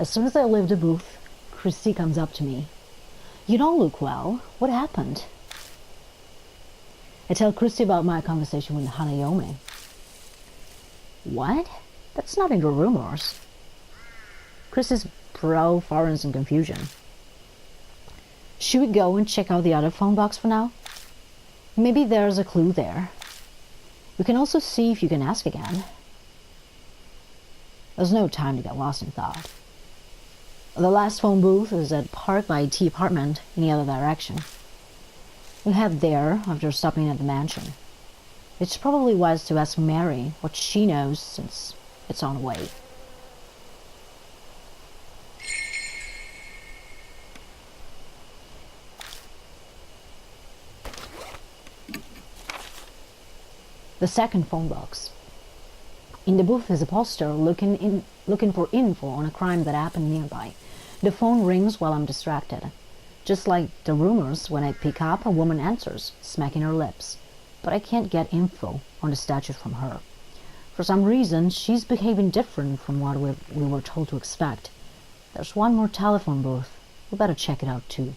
As soon as I leave the booth, Christy comes up to me. "You don't look well. What happened?" I tell Christy about my conversation with Hanayome. "What? That's not in the rumors." Christy's brow furrows in confusion. "Should we go and check out the other phone box for now? Maybe there's a clue there. We can also see if you can ask again." There's no time to get lost in thought. The last phone booth is at Park by T apartment in the other direction. We'll head there after stopping at the mansion. It's probably wise to ask Mary what she knows since it's on the way. The second phone box. In the booth is a poster looking for info on a crime that happened nearby. The phone rings while I'm distracted. Just like the rumors, when I pick up, a woman answers, smacking her lips. But I can't get info on the statue from her. For some reason, she's behaving different from what we were told to expect. There's one more telephone booth. We better check it out too.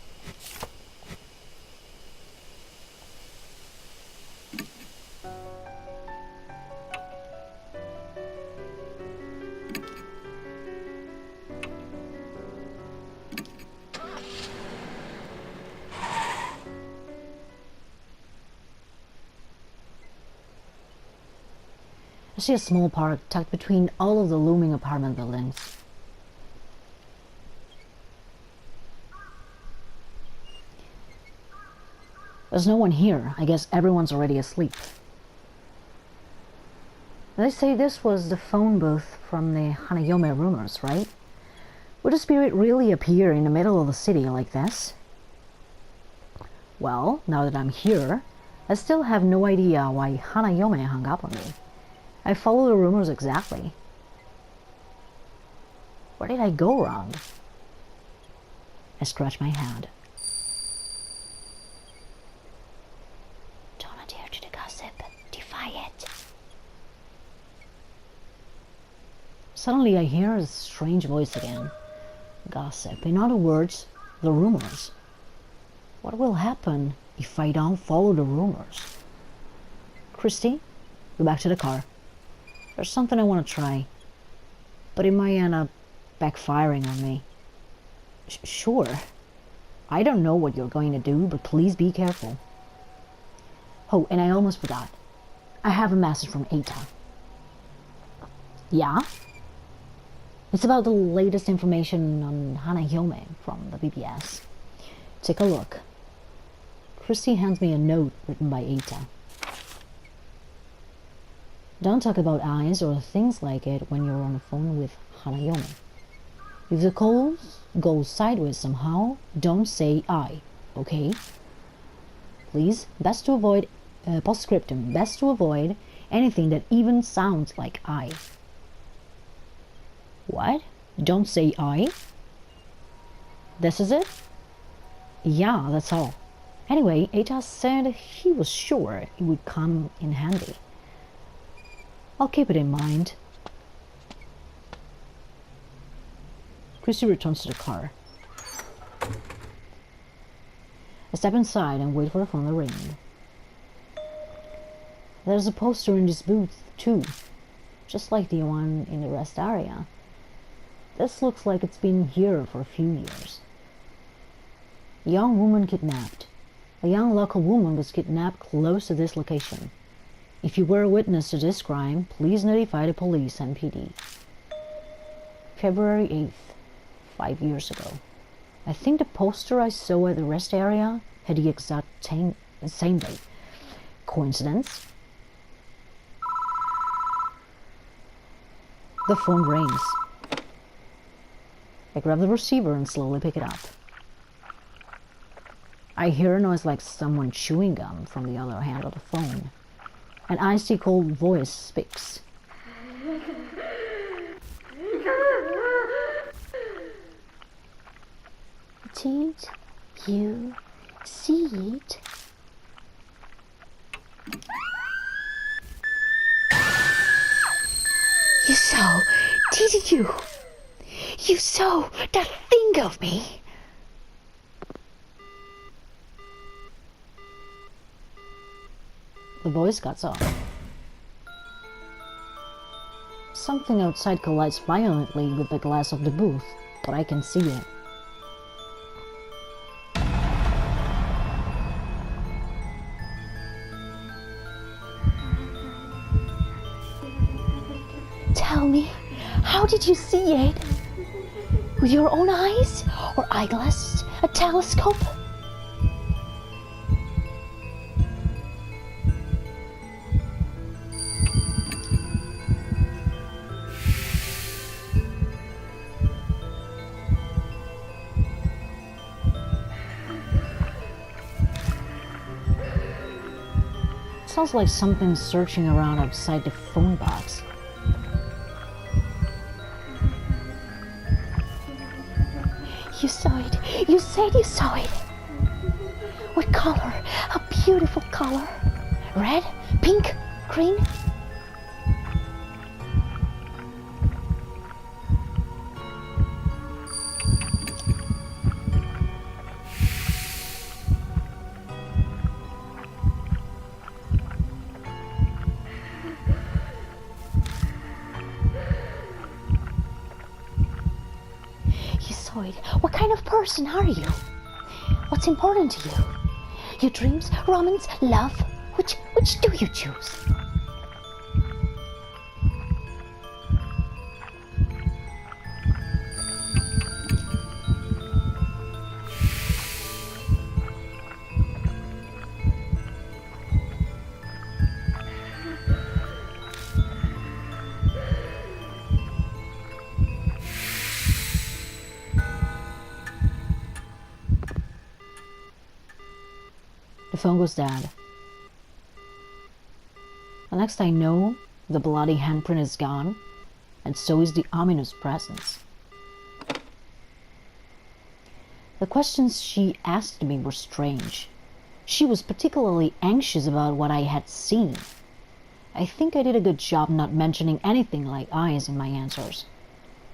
I see a small park tucked between all of the looming apartment buildings. There's no one here. I guess everyone's already asleep. They say this was the phone booth from the Hanayome rumors, right? Would a spirit really appear in the middle of the city like this? Well, now that I'm here, I still have no idea why Hanayome hung up on me. I follow the rumors exactly. Where did I go wrong? I scratch my head. Don't adhere to the gossip. Defy it. Suddenly I hear a strange voice again. Gossip. In other words, the rumors. What will happen if I don't follow the rumors? Christy, go back to the car. There's something I want to try, but it might end up backfiring on me. Sure. I don't know what you're going to do, but please be careful. Oh, and I almost forgot. I have a message from Eita. Yeah? It's about the latest information on Hanayome from the BBS. Take a look. Christy hands me a note written by Eita. Don't talk about eyes or things like it when you're on the phone with Hanayome. If the call goes sideways somehow, don't say I, okay? Please, best to avoid postscriptum, best to avoid anything that even sounds like I. What? Don't say I? This is it? Yeah, that's all. Anyway, Eita said he was sure it would come in handy. I'll keep it in mind. Christy returns to the car. I step inside and wait for the phone to ring. There's a poster in this booth, too, just like the one in the rest area. This looks like it's been here for a few years. A young woman kidnapped. A young local woman was kidnapped close to this location. If you were a witness to this crime, please notify the police and PD. February 8th, 5 years ago. I think the poster I saw at the rest area had the exact same date. Coincidence? The phone rings. I grab the receiver and slowly pick it up. I hear a noise like someone chewing gum from the other hand of the phone. An icy cold voice speaks. Did you see it? You saw, didn't you? You saw that thing of me! The voice cuts off. Something outside collides violently with the glass of the booth, but I can see it. Tell me, how did you see it? With your own eyes? Or eyeglasses? A telescope? Sounds like something searching around outside the phone box. You saw it. You said you saw it. What color? A beautiful color. Red? Pink? Green? What kind of person are you? What's important to you? Your dreams, romance, love? Which do you choose? The phone goes dead. The next I know, the bloody handprint is gone, and so is the ominous presence. The questions she asked me were strange. She was particularly anxious about what I had seen. I think I did a good job not mentioning anything like eyes in my answers.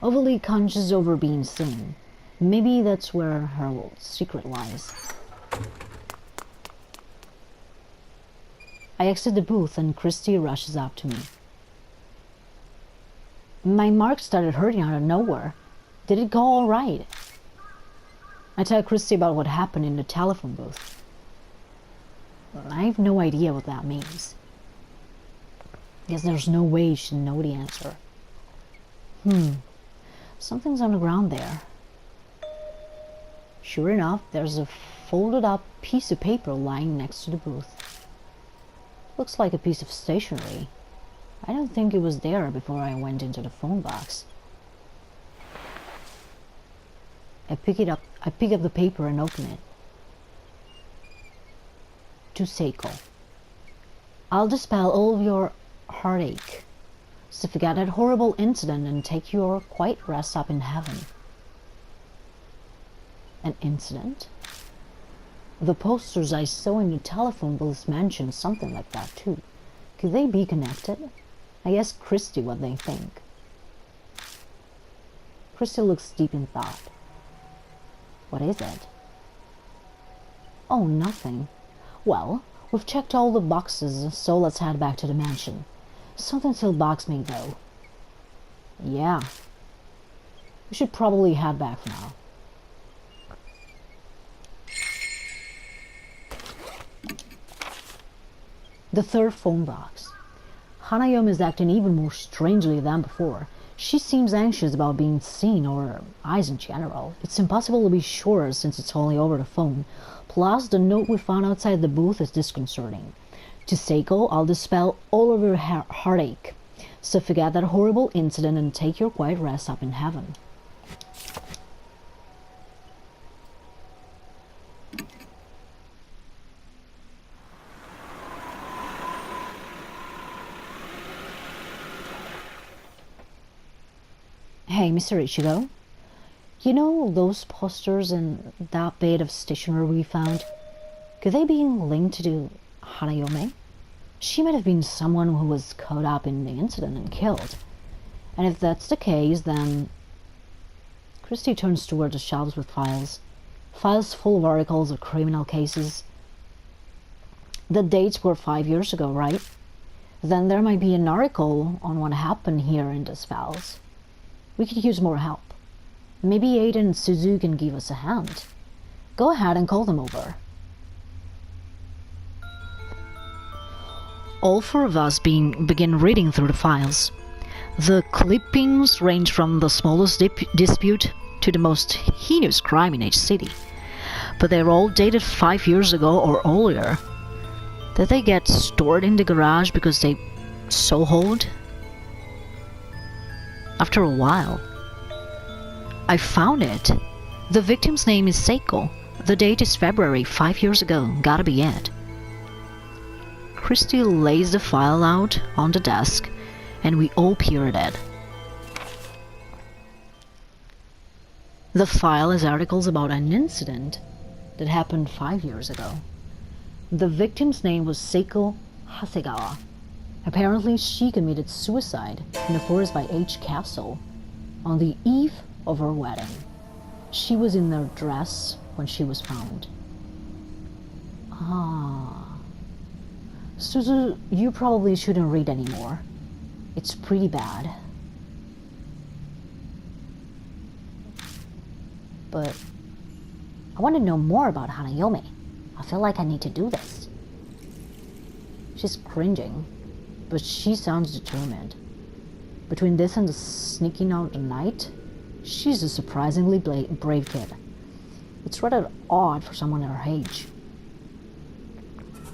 Overly conscious over being seen. Maybe that's where her secret lies. I exit the booth and Christy rushes up to me. My mark started hurting out of nowhere. Did it go all right? I tell Christy about what happened in the telephone booth. I have no idea what that means. Guess there's no way she'd know the answer. Something's on the ground there. Sure enough, there's a folded up piece of paper lying next to the booth. Looks like a piece of stationery. I don't think it was there before I went into the phone box. I pick up the paper and open it. To Seiko. I'll dispel all of your heartache. So forget that horrible incident and take your quiet rest up in heaven. An incident? The posters I saw in the telephone booth mentioned something like that too. Could they be connected? I asked Christy what they think. Christy looks deep in thought. What is it? Oh, nothing. Well, we've checked all the boxes, so let's head back to the mansion. Something still bugs me though. Yeah. We should probably head back now. The third phone box. Hanayome is acting even more strangely than before. She seems anxious about being seen, or eyes in general. It's impossible to be sure since it's only over the phone. Plus, the note we found outside the booth is disconcerting. To Seiko, I'll dispel all of your heartache. So forget that horrible incident and take your quiet rest up in heaven. Hey, Mr. Ichigo, you know those posters and that bit of stationery we found? Could they be linked to Hanayome? She might have been someone who was caught up in the incident and killed. And if that's the case, then... Christy turns toward the shelves with files. Files full of articles of criminal cases. The dates were 5 years ago, right? Then there might be an article on what happened here in these files. We could use more help. Maybe Aiden and Suzu can give us a hand. Go ahead and call them over. All four of us begin reading through the files. The clippings range from the smallest dispute to the most heinous crime in each city. But they're all dated 5 years ago or earlier. Did they get stored in the garage because they so old? After a while, I found it. The victim's name is Seiko. The date is February, 5 years ago. Gotta be it. Christy lays the file out on the desk, and we all peer at it. The file has articles about an incident that happened 5 years ago. The victim's name was Seiko Hasegawa. Apparently, she committed suicide in the forest by H Castle on the eve of her wedding. She was in her dress when she was found. Suzu, you probably shouldn't read anymore. It's pretty bad. But I want to know more about Hanayome. I feel like I need to do this. She's cringing, but she sounds determined. Between this and the sneaking out at night, she's a surprisingly brave kid. It's rather odd for someone her age.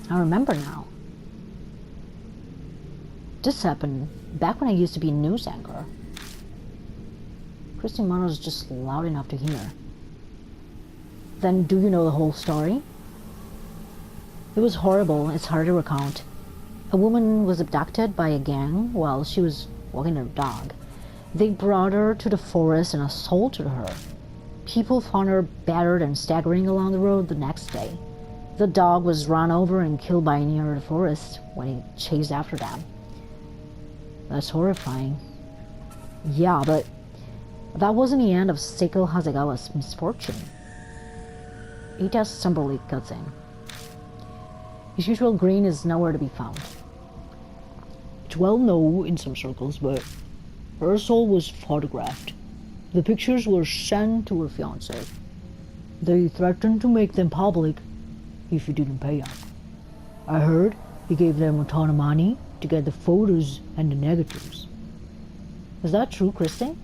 I remember now. This happened back when I used to be a news anchor. Christy Mano's just loud enough to hear. Then do you know the whole story? It was horrible. It's hard to recount. A woman was abducted by a gang while she was walking her dog. They brought her to the forest and assaulted her. People found her battered and staggering along the road the next day. The dog was run over and killed by near the forest when he chased after them. That's horrifying. Yeah, but that wasn't the end of Seiko Hasegawa's misfortune. Ita's somberly cuts in. His usual grin is nowhere to be found. It's well known in some circles, but her soul was photographed. The pictures were sent to her fiancé. They threatened to make them public if he didn't pay up. I heard he gave them a ton of money to get the photos and the negatives. Is that true, Christy?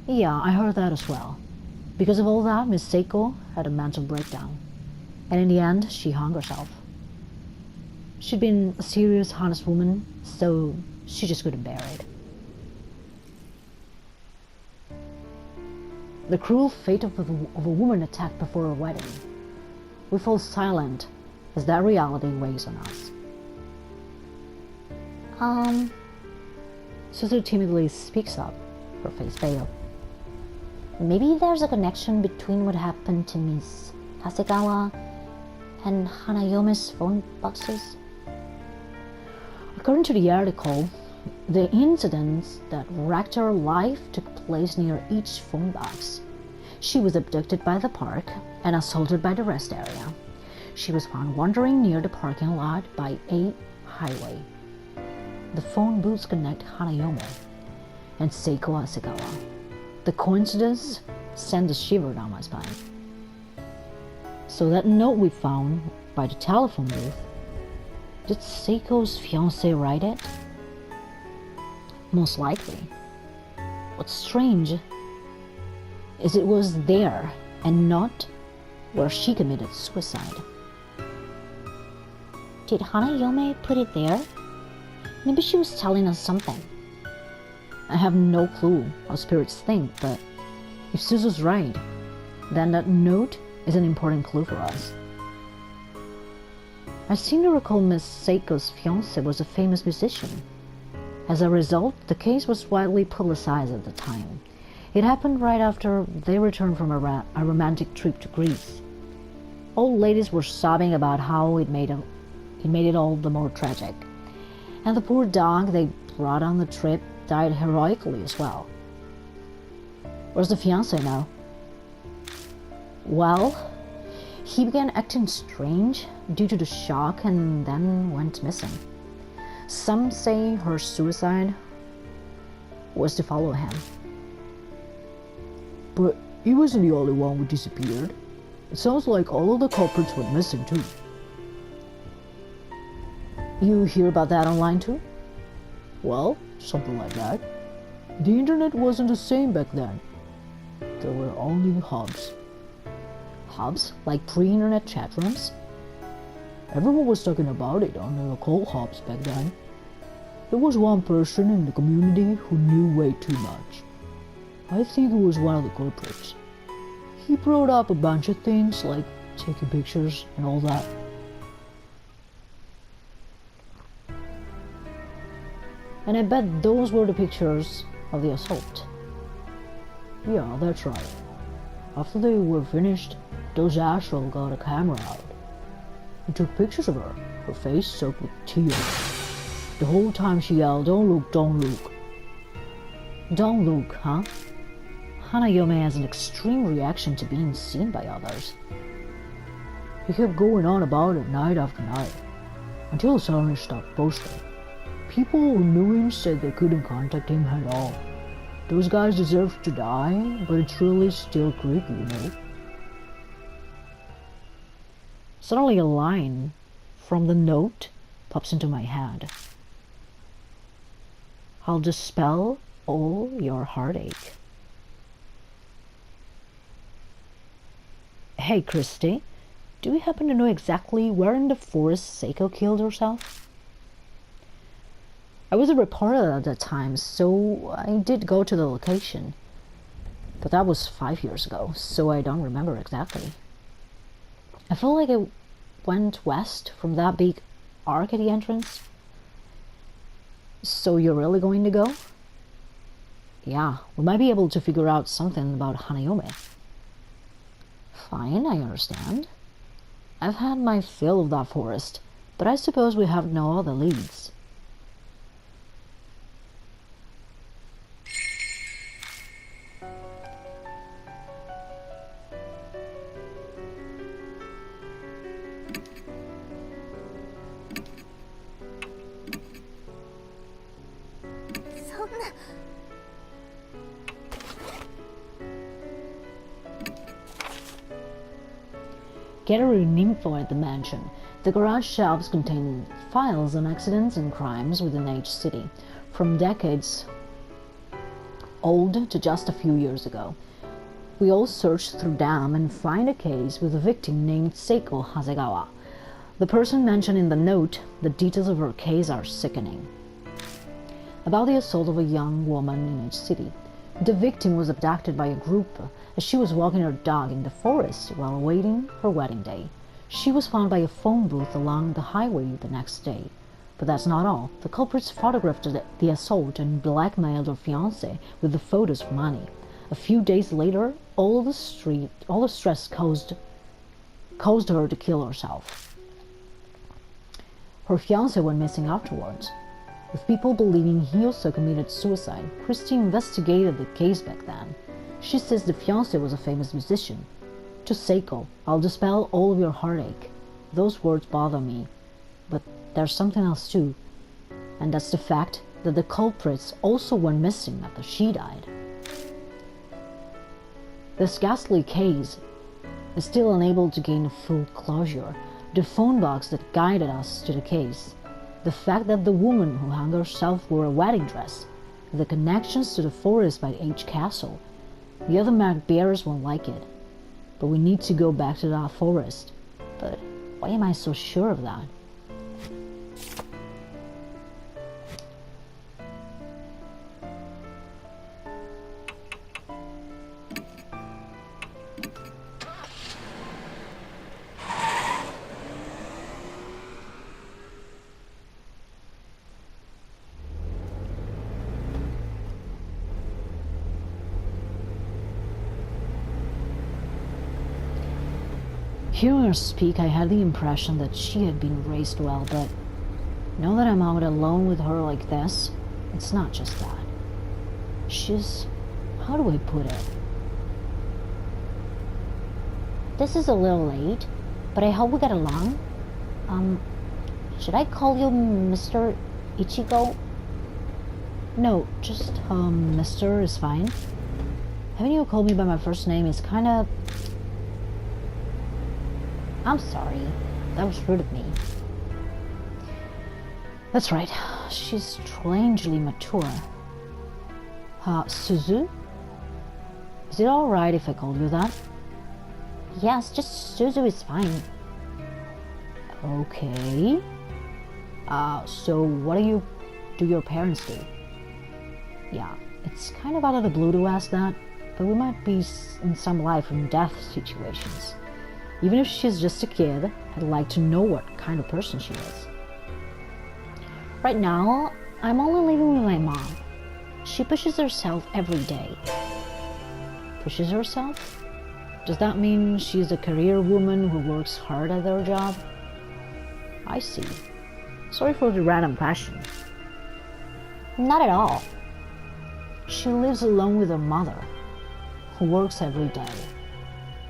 Yeah, I heard that as well. Because of all that, Miss Seiko had a mental breakdown. And in the end, she hung herself. She'd been a serious, honest woman, so she just couldn't bear it. The cruel fate of a woman attacked before her wedding. We fall silent as that reality weighs on us. Suzu timidly speaks up, her face pale. Maybe there's a connection between what happened to Miss Hasegawa and Hanayome's phone boxes. According to the article, the incidents that wrecked her life took place near each phone box. She was abducted by the park and assaulted by the rest area. She was found wandering near the parking lot by a highway. The phone booths connect Hanayome and Seiko Hasegawa. The coincidence sent a shiver down my spine. So that note we found by the telephone booth, did Seiko's fiancé write it? Most likely. What's strange is it was there and not where she committed suicide. Did Hanayome put it there? Maybe she was telling us something. I have no clue how spirits think, but if Suzu's right, then that note is an important clue for us. I seem to recall Miss Seiko's fiancé was a famous musician. As a result, the case was widely publicized at the time. It happened right after they returned from a romantic trip to Greece. All ladies were sobbing about how it made it all the more tragic. And the poor dog they brought on the trip died heroically as well. Where's the fiancé now? Well, he began acting strange due to the shock and then went missing. Some say her suicide was to follow him. But he wasn't the only one who disappeared. It sounds like all of the culprits went missing too. You hear about that online too? Well, something like that. The internet wasn't the same back then. There were only hubs. Hubs? Like pre-internet chat rooms? Everyone was talking about it on the occult hubs back then. There was one person in the community who knew way too much. I think he was one of the culprits. He brought up a bunch of things like taking pictures and all that. And I bet those were the pictures of the assault. Yeah, that's right. After they were finished, those assholes got a camera out and took pictures of her, her face soaked with tears. The whole time she yelled, "Don't look, don't look." Don't look, huh? Hanayome has an extreme reaction to being seen by others. He kept going on about it night after night, until the suddenly stopped posting. People who knew him said they couldn't contact him at all. Those guys deserve to die, but it's really still creepy, you know? Suddenly a line from the note pops into my head. I'll dispel all your heartache. Hey, Christy, do you happen to know exactly where in the forest Seiko killed herself? I was a reporter at that time, so I did go to the location. But that was 5 years ago, so I don't remember exactly. I feel like I went west from that big arc at the entrance. So you're really going to go? Yeah, we might be able to figure out something about Hanayome. Fine, I understand. I've had my fill of that forest, but I suppose we have no other leads. Gathering info at the mansion, the garage shelves contain files on accidents and crimes within each city, from decades old to just a few years ago. We all search through them and find a case with a victim named Seiko Hasegawa. The person mentioned in the note, the details of her case are sickening. About the assault of a young woman in each city. The victim was abducted by a group as she was walking her dog in the forest while awaiting her wedding day. She was found by a phone booth along the highway the next day. But that's not all. The culprits photographed the assault and blackmailed her fiancé with the photos for money. A few days later, all the stress caused her to kill herself. Her fiancé went missing afterwards, with people believing he also committed suicide. Christie investigated the case back then. She says the fiancé was a famous musician. To Seiko, I'll dispel all of your heartache. Those words bother me, but there's something else too, and that's the fact that the culprits also went missing after she died. This ghastly case is still unable to gain a full closure. The phone box that guided us to the case, the fact that the woman who hung herself wore a wedding dress, the connections to the forest by H Castle. The other mark bearers won't like it, but we need to go back to that forest. But why am I so sure of that? Hearing her speak, I had the impression that she had been raised well, but now that I'm out alone with her like this, it's not just that. She's how do I put it? This is a little late, but I hope we get along. Should I call you Mr. Ichigo? No, just, Mr. is fine. Having you call me by my first name is kinda... I'm sorry. That was rude of me. That's right. She's strangely mature. Suzu? Is it alright if I call you that? Yes, just Suzu is fine. Okay. So what do your parents do? Yeah, it's kind of out of the blue to ask that, but we might be in some life and death situations. Even if she's just a kid, I'd like to know what kind of person she is. Right now, I'm only living with my mom. She pushes herself every day. Pushes herself? Does that mean she's a career woman who works hard at her job? I see. Sorry for the random question. Not at all. She lives alone with her mother, who works every day,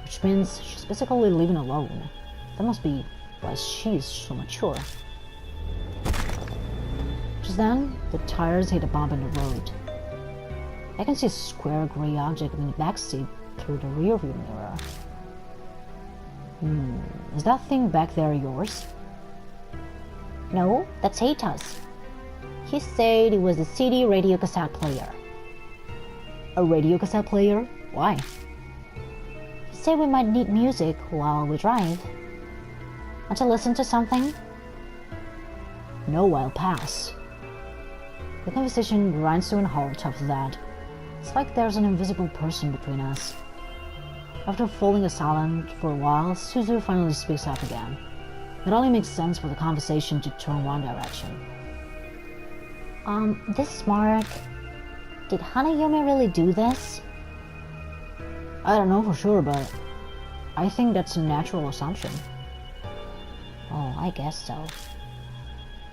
which means she's basically living alone. That must be why she is so mature. Just then, the tires hit a bump in the road. I can see a square gray object in the backseat through the rearview mirror. Is that thing back there yours? No, that's Heita's. He said it was a CD radio cassette player. A radio cassette player? Why? He said we might need music while we drive. Want to listen to something? No, I'll pass. The conversation grinds to a halt after that. It's like there's an invisible person between us. After falling silent for a while, Suzu finally speaks up again. It only makes sense for the conversation to turn one direction. This is Mark. Did Hanayome really do this? I don't know for sure, but I think that's a natural assumption. Oh, I guess so.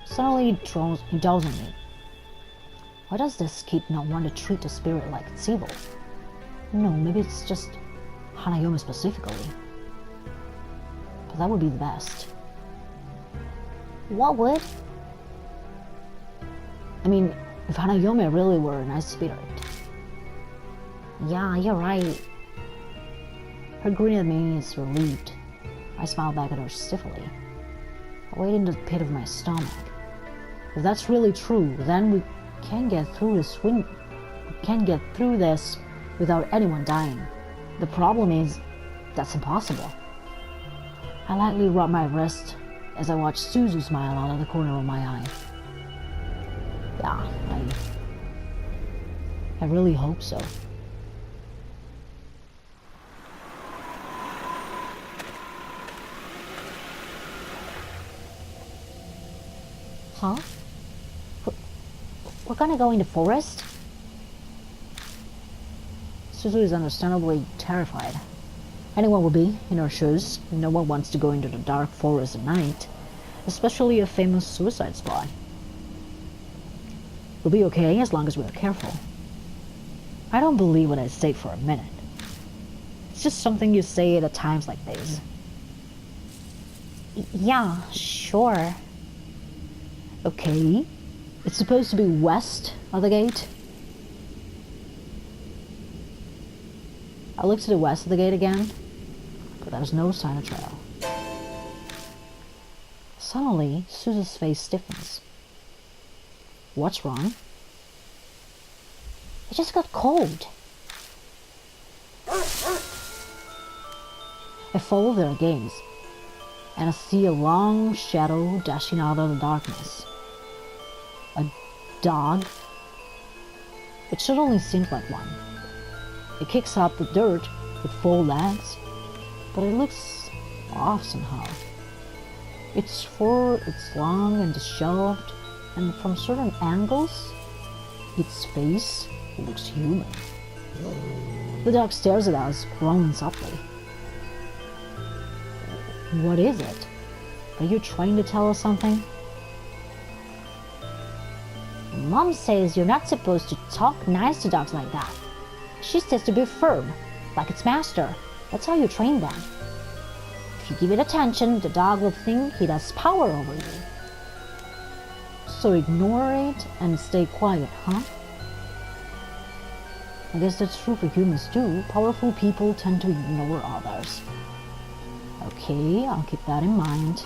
Suddenly it dawns on me. Why does this kid not want to treat the spirit like it's evil? No, maybe it's just Hanayome specifically. But that would be the best. What would? I mean, if Hanayome really were a nice spirit. Yeah, you're right. Her grin at me is relieved. I smile back at her stiffly. I wait in the pit of my stomach. If that's really true, then we can't get through this without anyone dying. The problem is, that's impossible. I lightly rub my wrist as I watch Suzu smile out of the corner of my eye. Yeah, I really hope so. Huh? We're gonna go in the forest? Suzu is understandably terrified. Anyone would be, in her shoes. No one wants to go into the dark forest at night, especially a famous suicide spot. We'll be okay as long as we're careful. I don't believe what I say for a minute. It's just something you say at times like this. Yeah, sure. Okay. It's supposed to be west of the gate. I look to the west of the gate again, but there's no sign of trail. Suddenly, Suzu's face stiffens. What's wrong? It just got cold. I follow their gaze, and I see a long shadow dashing out of the darkness. A dog? It certainly seemed like one. It kicks up the dirt with 4 legs, but it looks off somehow. Its fur is long and disheveled, and from certain angles, its face looks human. The dog stares at us, growling softly. What is it? Are you trying to tell us something? Mom says you're not supposed to talk nice to dogs like that. She says to be firm, like its master. That's how you train them. If you give it attention, the dog will think it has power over you. So ignore it and stay quiet, huh? I guess that's true for humans too. Powerful people tend to ignore others. Okay, I'll keep that in mind.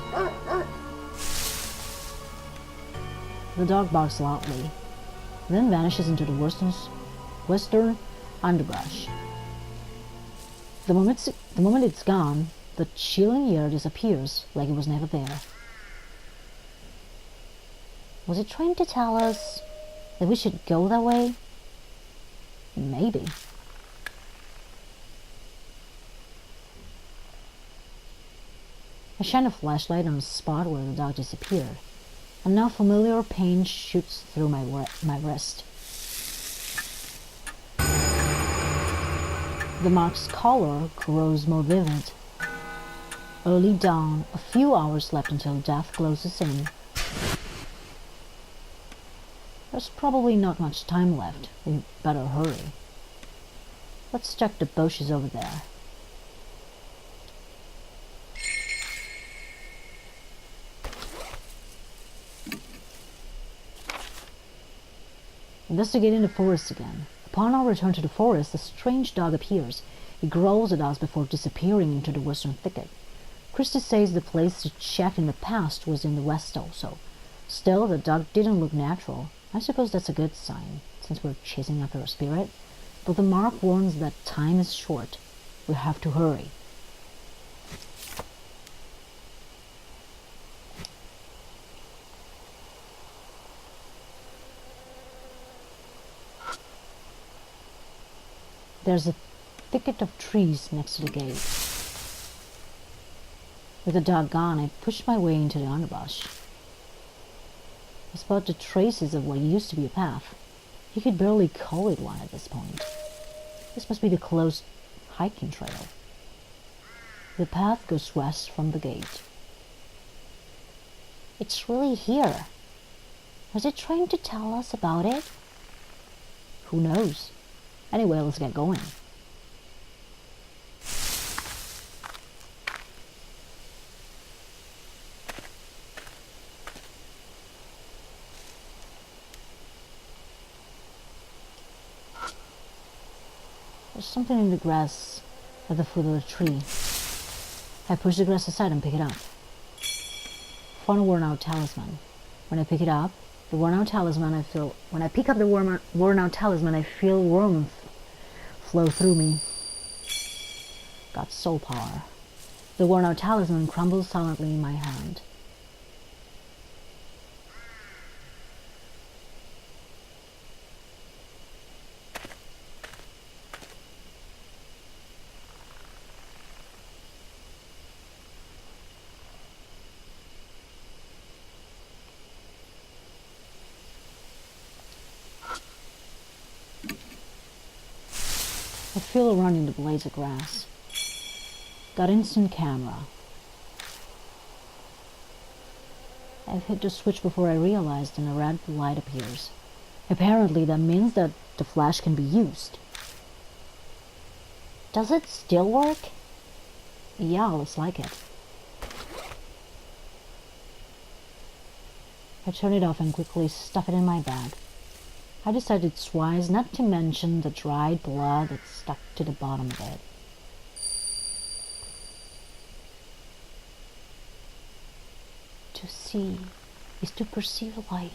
The dog barks loudly, then vanishes into the western underbrush. The moment it's gone, the chilling air disappears like it was never there. Was it trying to tell us that we should go that way? Maybe. I shine a flashlight on the spot where the dog disappeared. A now familiar pain shoots through my wrist. The mark's color grows more vivid. Early dawn, a few hours left until death closes in. There's probably not much time left. We better hurry. Let's check the bushes over there. Investigating the forest again. Upon our return to the forest, a strange dog appears. It growls at us before disappearing into the western thicket. Christy says the place it checked in the past was in the west also. Still, the dog didn't look natural. I suppose that's a good sign, since we're chasing after a spirit. But the mark warns that time is short. We have to hurry. There's a thicket of trees next to the gate. With the dog gone, I pushed my way into the underbrush. I spot the traces of what used to be a path. You could barely call it one at this point. This must be the closed hiking trail. The path goes west from the gate. It's really here. Was it trying to tell us about it? Who knows? Anyway, let's get going. There's something in the grass at the foot of the tree. I push the grass aside and pick it up. Found a worn-out talisman. When I pick up the worn-out talisman, I feel warmth flow through me. Got soul power. The worn-out talisman crumbles silently in my hand. I feel around in the blades of grass. Got instant camera. I've hit the switch before I realized and a red light appears. Apparently that means that the flash can be used. Does it still work? Yeah, looks like it. I turn it off and quickly stuff it in my bag. I decided twice not to mention the dried blood that stuck to the bottom of it. To see is to perceive light.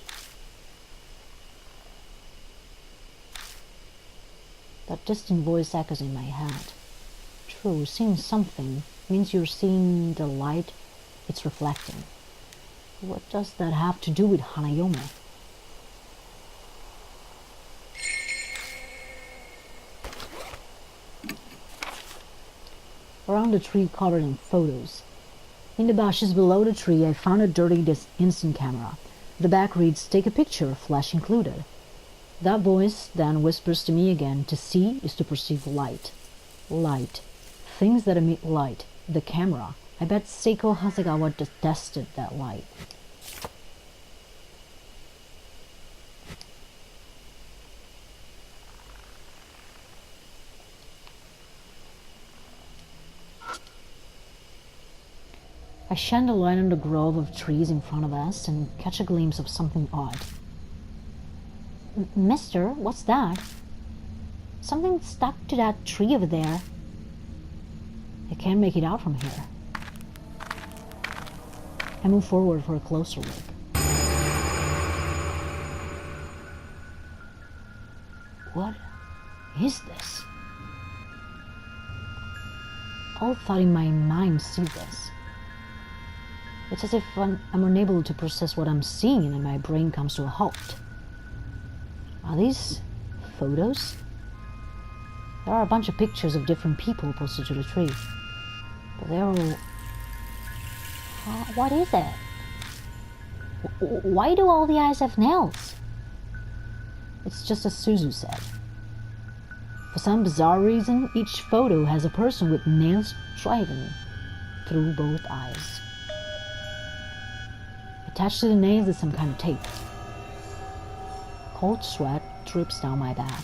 That distant voice echoes in my head. True, seeing something means you're seeing the light it's reflecting. What does that have to do with Hanayome? Around the tree covered in photos. In the bushes below the tree, I found a dirty instant camera. The back reads, "Take a picture, flash included." That voice then whispers to me again, to see is to perceive light. Light. Things that emit light. The camera. I bet Seiko Hasegawa tested that light. I shine the light on the grove of trees in front of us and catch a glimpse of something odd. Mister, what's that? Something stuck to that tree over there. I can't make it out from here. I move forward for a closer look. What is this? All thought in my mind see this. It's as if I'm unable to process what I'm seeing and my brain comes to a halt. Are these photos? There are a bunch of pictures of different people posted to the tree. But they're all... what is it? Why do all the eyes have nails? It's just as Suzu said. For some bizarre reason, each photo has a person with nails driving through both eyes. Attached to the nails is some kind of tape. Cold sweat drips down my back.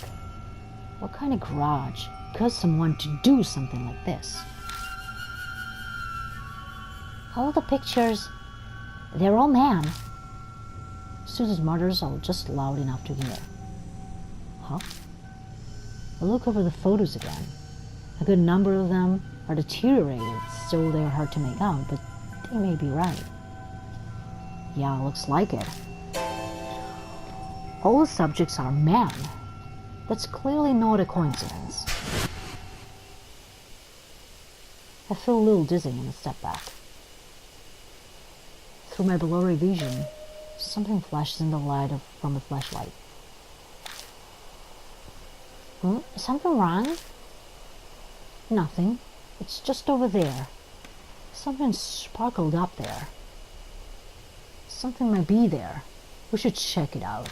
What kind of garage caused someone to do something like this? All the pictures, they're all men. Susan's mutters are just loud enough to hear. Huh? I look over the photos again. A good number of them are deteriorated, so they are hard to make out, but they may be right. Yeah, looks like it. All the subjects are men. That's clearly not a coincidence. I feel a little dizzy and I step back. Through my blurry vision, something flashes in the light from the flashlight. Something wrong? Nothing. It's just over there. Something sparkled up there. Something might be there. We should check it out.